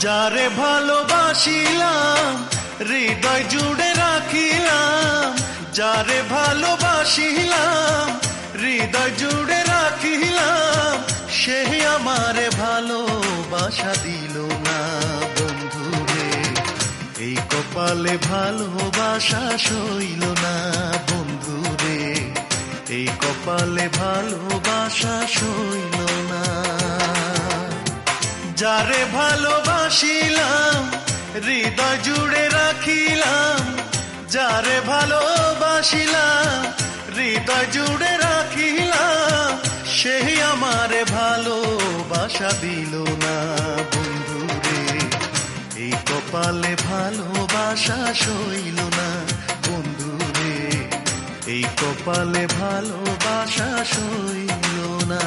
যারে ভালোবাসিলাম হৃদয় জুড়ে রাখিলাম, যারে ভালোবাসিলাম হৃদয় জুড়ে রাখিলাম, সে আমারে ভালোবাসা দিল না বন্ধুরে। এই কপালে ভালোবাসা সইল না বন্ধুরে, এই কপালে ভালোবাসা সইল না। যারে ভালোবাসিলাম হৃদয় জুড়ে রাখিলাম, যারে ভালোবাসিলাম হৃদয় জুড়ে রাখিলাম, সেই আমারে ভালোবাসা দিল না বন্ধুরে। এই কপালে ভালোবাসা সইল না বন্ধুরে, এই কপালে ভালোবাসা সইল না।